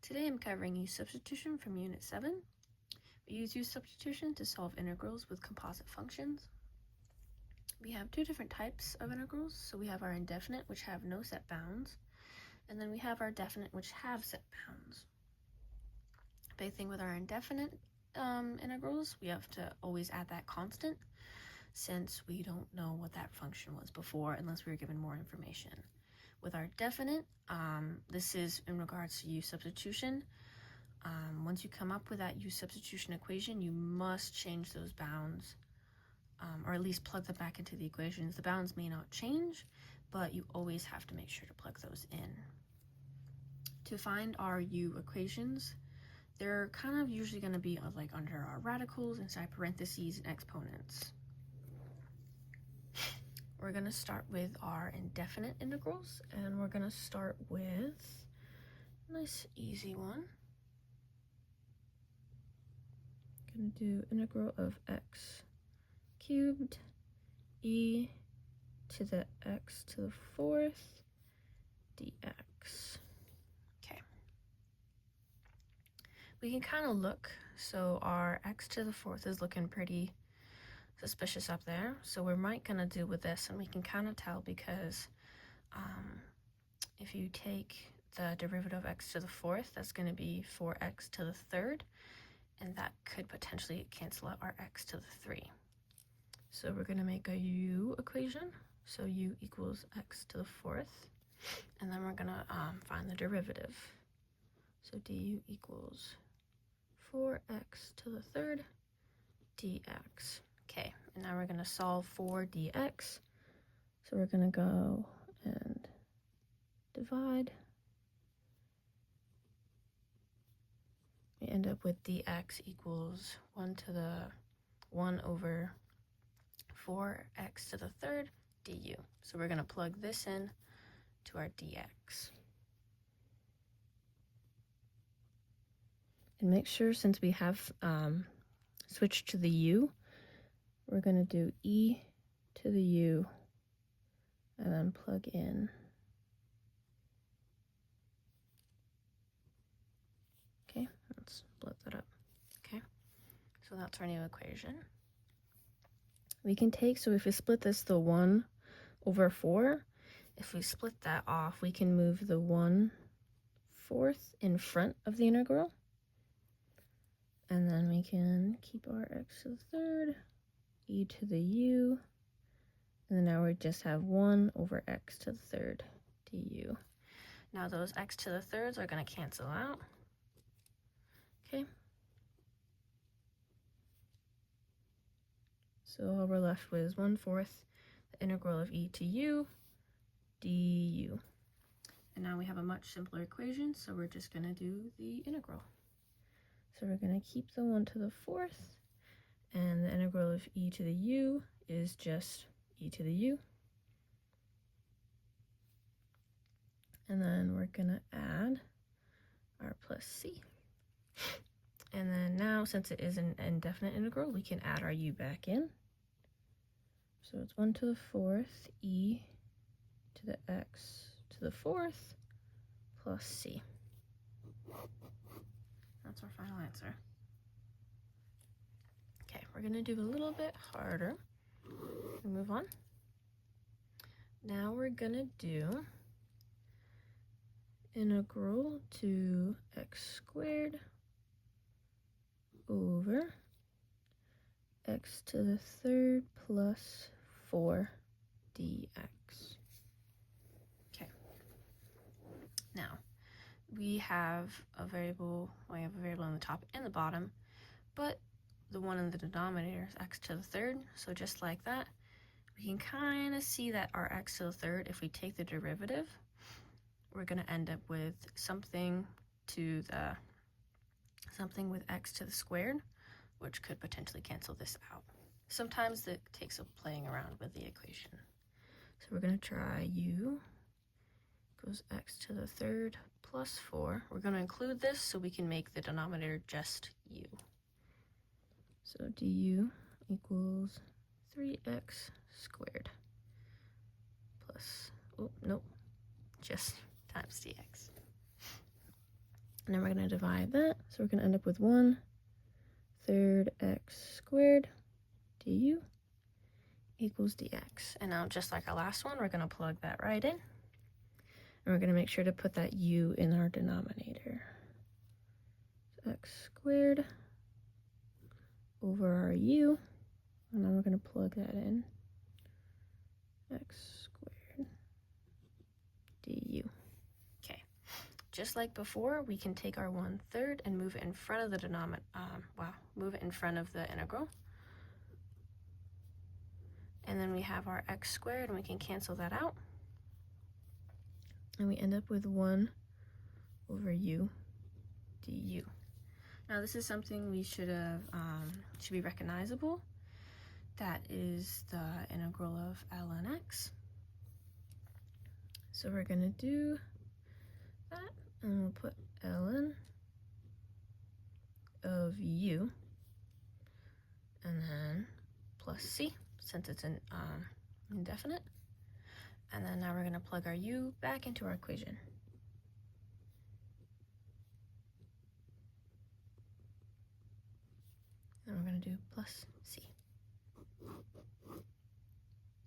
Today I'm covering use substitution from Unit 7. We use substitution to solve integrals with composite functions. We have two different types of integrals. So we have our indefinite, which have no set bounds, and then we have our definite, which have set bounds. Big thing with our indefinite integrals, we have to always add that constant, since we don't know what that function was before unless we were given more information. With our definite, this is in regards to use substitution. Once you come up with that use substitution equation, you must change those bounds, or at least plug them back into the equations. The bounds may not change, but you always have to make sure to plug those in. To find our u equations, they're kind of usually going to be like under our radicals, inside parentheses, and exponents. We're going to start with our indefinite integrals, and we're going to start with a nice easy one. Going to do integral of x cubed e to the x to the fourth dx. Okay. We can kind of look, so our x to the fourth is looking pretty suspicious up there. So we might gonna do with this, and we can kind of tell because if you take the derivative of x to the fourth, that's going to be 4x to the third, and that could potentially cancel out our x to the 3. So we're going to make a u equation. So u equals x to the fourth, and then we're going to find the derivative. So du equals 4x to the third dx. Okay, and now we're going to solve for dx. So we're going to go and divide. We end up with dx equals 1 over 4x to the third du. So we're going to plug this in to our dx. And make sure, since we have switched to the u, we're going to do e to the u and then plug in. Okay, let's split that up. Okay, so that's our new equation. We can take, so if we split this to 1 over 4, if we split that off, we can move the 1/4 in front of the integral. And then we can keep our x to the third, e to the u, and then now we just have 1 over x to the third du. Now those x to the thirds are going to cancel out. Okay. So all we're left with is 1/4 the integral of e to u du. And now we have a much simpler equation, so we're just going to do the integral. So we're going to keep the 1 to the 4th, and the integral of e to the u is just e to the u. And then we're going to add our plus c. And then now, since it is an indefinite integral, we can add our u back in. So it's 1 to the 4th e to the x to the 4th plus c. That's our final answer. Okay, we're going to do a little bit harder. Move on. Now we're going to do integral to x squared over x to the third plus 4 dx. Okay. Now, we have a variable on the top and the bottom, but the one in the denominator is x to the third. So just like that, we can kind of see that our x to the third, if we take the derivative, we're going to end up with something with x to the squared, which could potentially cancel this out. Sometimes it takes playing around with the equation. So we're going to try u equals x to the third plus 4. We're going to include this so we can make the denominator just u. So du equals 3x squared plus, just times dx. And then we're going to divide that. So we're going to end up with 1/3 x squared du equals dx. And now, just like our last one, we're going to plug that right in. And we're going to make sure to put that u in our denominator. So x squared over our u. And now we're going to plug that in. X squared du. Okay. Just like before, we can take our 1/3 and move it in front of the denominator. Move it in front of the integral. And then we have our x squared, and we can cancel that out. And we end up with 1/u du. Now this is something we should be recognizable. That is the integral of ln x. So we're going to do that, and we'll put ln of u, and then plus c, since it's an indefinite. And then now we're going to plug our u back into our equation. And we're going to do plus c.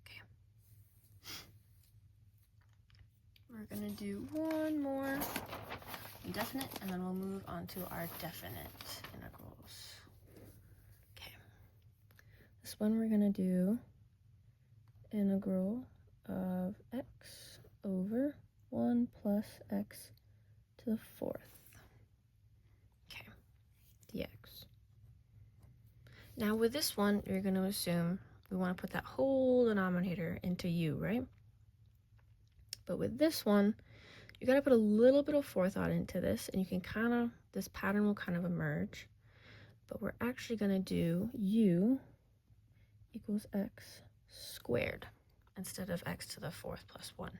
Okay. We're going to do one more indefinite, and then we'll move on to our definite integrals. Okay. This one we're going to do integral of x over 1 plus x to the 4th. Okay, dx. Now with this one, you're going to assume we want to put that whole denominator into u, right? But with this one, you got to put a little bit of forethought into this, and you can this pattern will kind of emerge. But we're actually going to do u equals x squared instead of x to the 4th plus 1.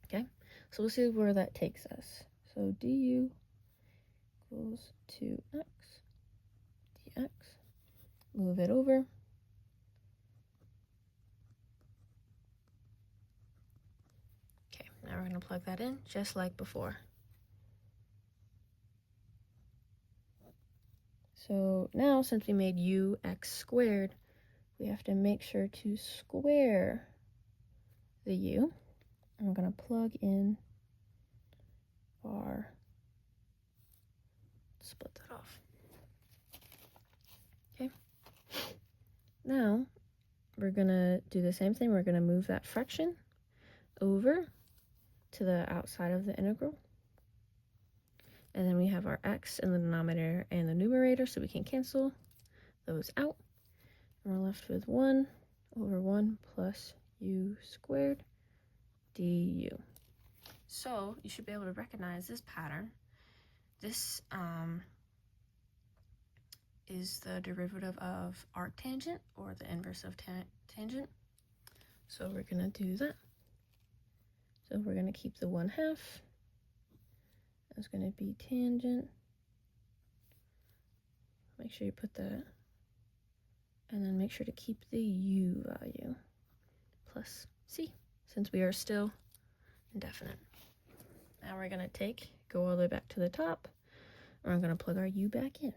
Okay, so we'll see where that takes us. So du equals 2x dx. Move it over. Okay, now we're going to plug that in just like before. So now, since we made u x squared, we have to make sure to square the u. And we're going to plug in our, split that off. Okay. Now, we're going to do the same thing. We're going to move that fraction over to the outside of the integral. And then we have our x in the denominator and the numerator, so we can cancel those out. And we're left with 1 over 1 plus u squared du. So you should be able to recognize this pattern. This is the derivative of arctangent, or the inverse of tangent. So we're going to do that. So we're going to keep the 1/2. That's going to be tangent. Make sure you put that. And then make sure to keep the u value plus c, since we are still indefinite. Now we're going to go all the way back to the top, and we're going to plug our u back in.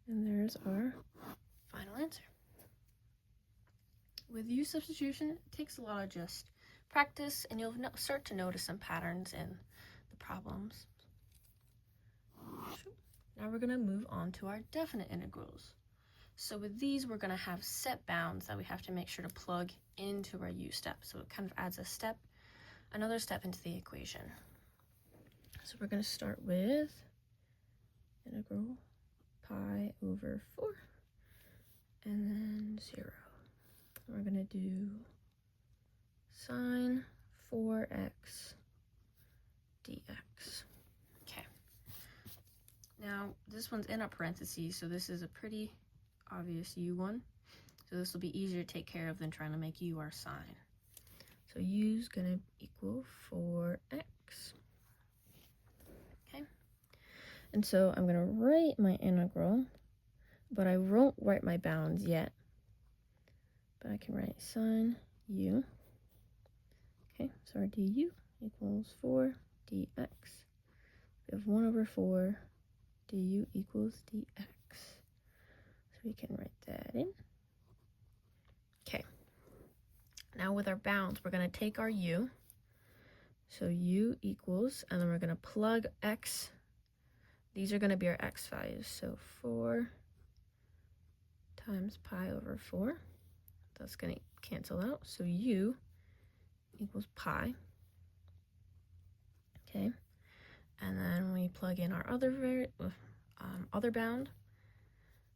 And there's our final answer. With u substitution, it takes a lot of just practice, and you'll start to notice some patterns in the problems. Now we're going to move on to our definite integrals. So with these, we're going to have set bounds that we have to make sure to plug into our u step. So it kind of adds another step into the equation. So we're going to start with integral pi over 4, and then 0. We're going to do sine 4x dx. Okay. Now, this one's in a parentheses, so this is a pretty obvious u one. So this will be easier to take care of than trying to make u our sine. So u is going to equal 4x. Okay. And so I'm going to write my integral, but I won't write my bounds yet. but I can write sine u. Okay, so our du equals 4 dx. We have 1 over 4 du equals dx. So we can write that in. Okay, now with our bounds, we're going to take our u. So u equals, and then we're going to plug x. These are going to be our x values. So 4 times pi over 4. That's going to cancel out. So u equals pi. Okay, and then we plug in our other bound.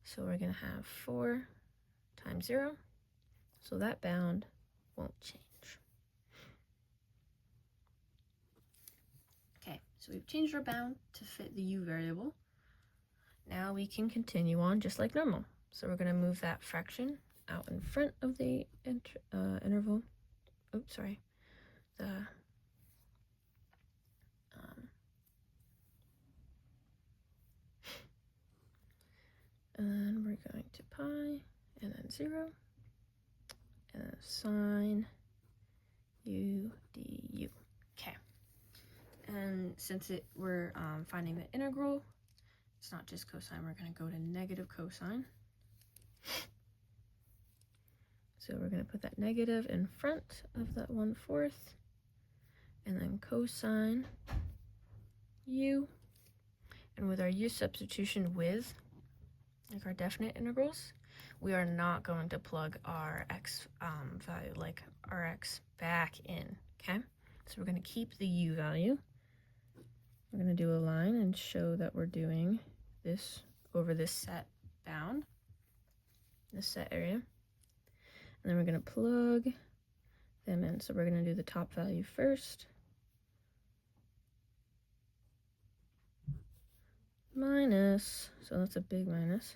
So we're going to have 4 times 0. So that bound won't change. Okay, so we've changed our bound to fit the u variable. Now we can continue on just like normal. So we're going to move that fraction out in front of the interval. Oops, sorry. And then we're going to pi, and then 0, and then sine u du. Okay. And since we're finding the integral, it's not just cosine, we're going to go to negative cosine. So we're going to put that negative in front of that 1/4, and then cosine u. And with our u substitution with, like our definite integrals, we are not going to plug our x value, like our x, back in, okay? So we're going to keep the u value. We're going to do a line and show that we're doing this over this set bound, this set area. And then we're going to plug them in. So we're going to do the top value first. Minus, so that's a big minus.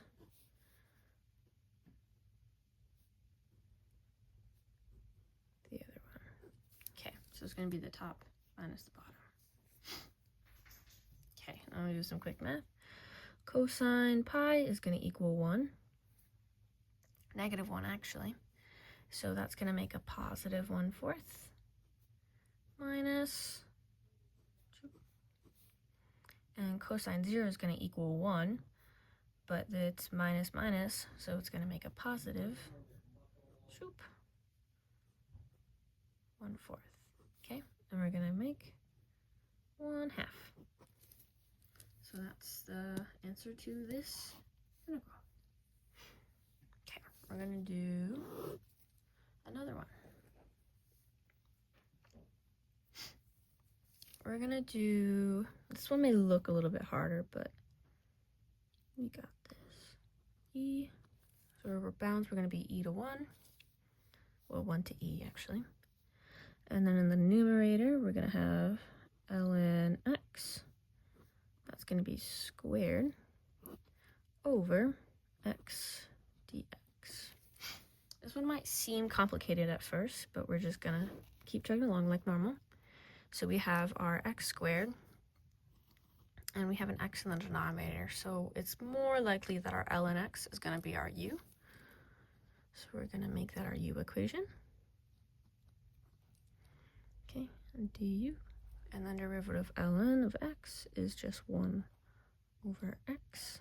The other one. Okay, so it's going to be the top minus the bottom. Okay, now I'm going to do some quick math. Cosine pi is going to equal 1. Negative 1, actually. So that's going to make a positive 1/4 minus, and cosine 0 is going to equal 1, but it's minus minus, so it's going to make a positive 1/4. Okay, and we're going to make 1/2. So that's the answer to this integral. Okay, we're going to do another one. We're going to do, this one may look a little bit harder, but we got this. E, so our bounds, we're going to be e to 1. Well, 1 to e, actually. And then in the numerator, we're going to have ln x. That's going to be squared over x dx. This one might seem complicated at first, but we're just going to keep chugging along like normal. So we have our x squared, and we have an x in the denominator. So it's more likely that our ln x is going to be our u. So we're going to make that our u equation. Okay, and du. And then derivative ln of x is just 1 over x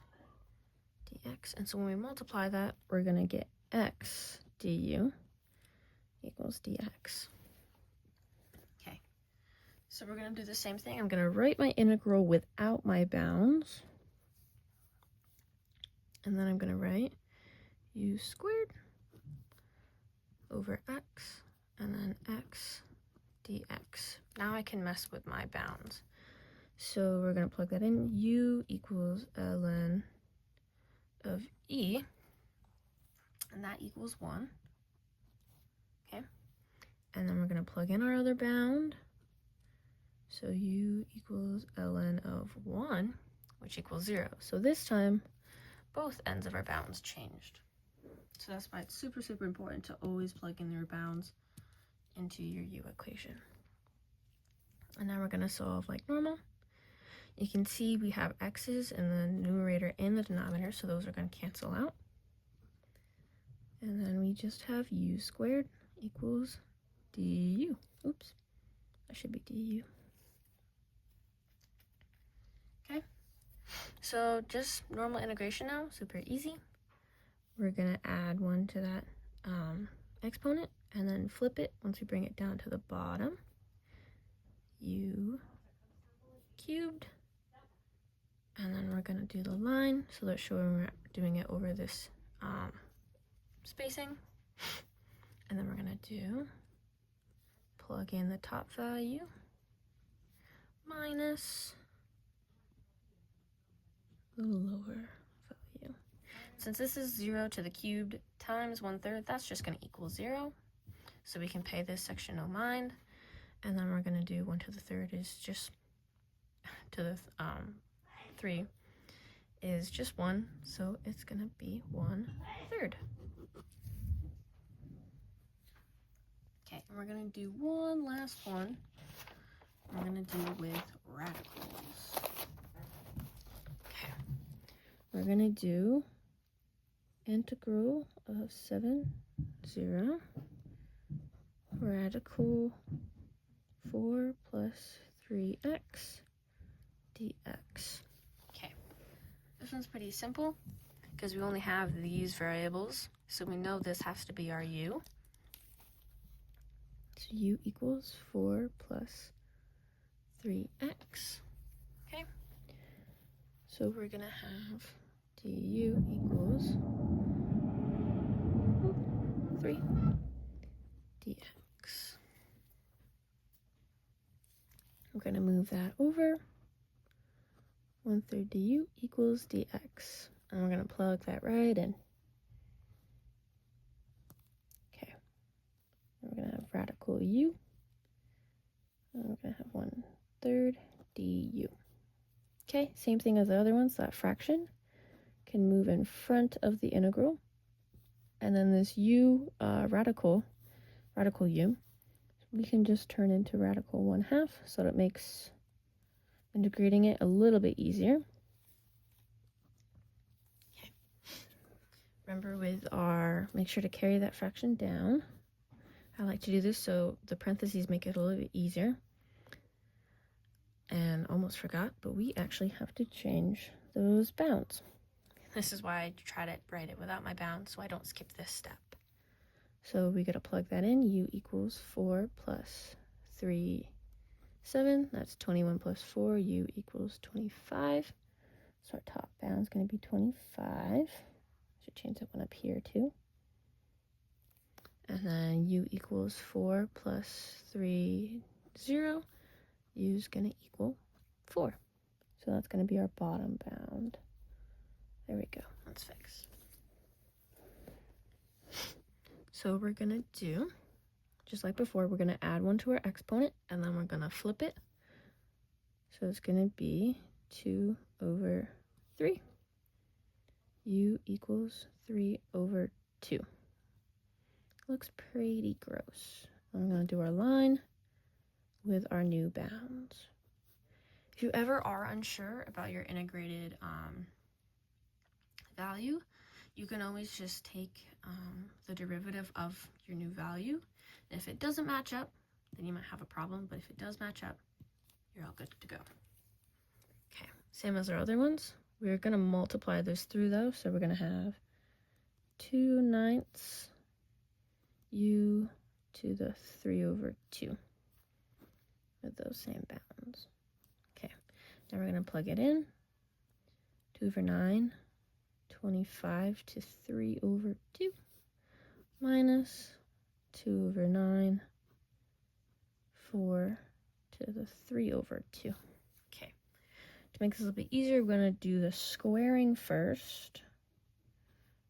dx. And so when we multiply that, we're going to get x du equals dx. Okay, so we're going to do the same thing. I'm going to write my integral without my bounds. And then I'm going to write u squared over x, and then x dx. Now I can mess with my bounds. So we're going to plug that in. U equals ln of e, and that equals 1. Okay, and then we're going to plug in our other bound. So u equals ln of 1, which equals 0. So this time, both ends of our bounds changed. So that's why it's super, super important to always plug in your bounds into your u equation. And now we're going to solve like normal. You can see we have x's in the numerator and the denominator, so those are going to cancel out. And then we just have u squared equals du. Oops, that should be du. Okay, so just normal integration now, super easy. We're gonna add 1 to that exponent and then flip it once we bring it down to the bottom. U cubed. And then we're gonna do the line so that showing we're doing it over this spacing. And then we're gonna do plug in the top value minus the lower value. Since this is 0 to the cubed times 1/3, that's just going to equal 0. So we can pay this section no mind. And then we're going to do 1 to the third is just to the 3 is just 1. So it's going to be 1/3. Okay, and we're going to do one last one. We're going to do with radicals. Okay, we're going to do integral of 7, 0, radical 4 plus 3x dx. Okay, this one's pretty simple because we only have these variables, so we know this has to be our u. So u equals 4 plus 3x. Okay, so we're gonna have du equals 3 dx. I'm gonna move that over. 1/3 du equals dx. And we're gonna plug that right in. Okay, we're gonna have radical u. And we're gonna have 1/3 du. Okay, same thing as the other ones. That fraction can move in front of the integral. And then this u, radical u, we can just turn into radical 1/2, so that makes integrating it a little bit easier. Okay. Remember with our, make sure to carry that fraction down. I like to do this so the parentheses make it a little bit easier. And almost forgot, but we actually have to change those bounds. This is why I try to write it without my bounds so I don't skip this step. So we gotta plug that in. U equals 4 plus 3, 7. That's 21 plus 4. U equals 25. So our top bound is gonna be 25. Should change that one up here too. And then U equals 4 plus 3, 0. U is gonna equal 4. So that's gonna be our bottom bound. There we go, that's fixed. So we're gonna do, just like before, we're gonna add 1 to our exponent and then we're gonna flip it. So it's gonna be 2/3. U equals 3/2. Looks pretty gross. I'm gonna do our line with our new bounds. If you ever are unsure about your integrated value, you can always just take the derivative of your new value. And if it doesn't match up, then you might have a problem, but if it does match up, you're all good to go. Okay, same as our other ones. We're gonna multiply this through though, so we're gonna have 2/9 u to the 3/2 with those same bounds. Okay, now we're gonna plug it in. 2/9, 25 to 3/2 minus 2/9, 4 to the 3/2. Okay, to make this a little bit easier, we're going to do the squaring first.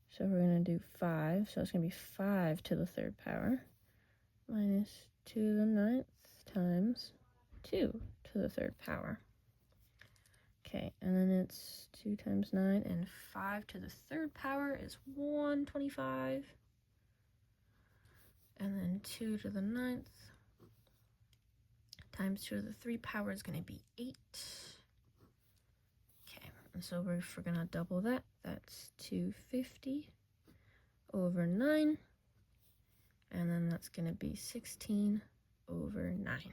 So we're going to do 5, so it's going to be 5 to the 3rd power minus 2 to the 9th times 2 to the 3rd power. Okay, and then it's 2 times 9, and 5 to the 3rd power is 125. And then 2 to the 9th times 2 to the 3 power is going to be 8. Okay, and so if we're going to double that, that's 250 over 9. And then that's going to be 16 over 9.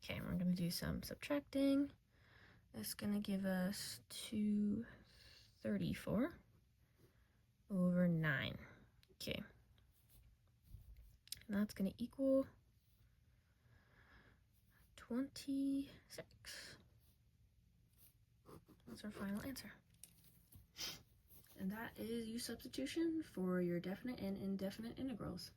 Okay, we're going to do some subtracting. That's going to give us 234 over 9. Okay. And that's going to equal 26. That's our final answer. And that is use substitution for your definite and indefinite integrals.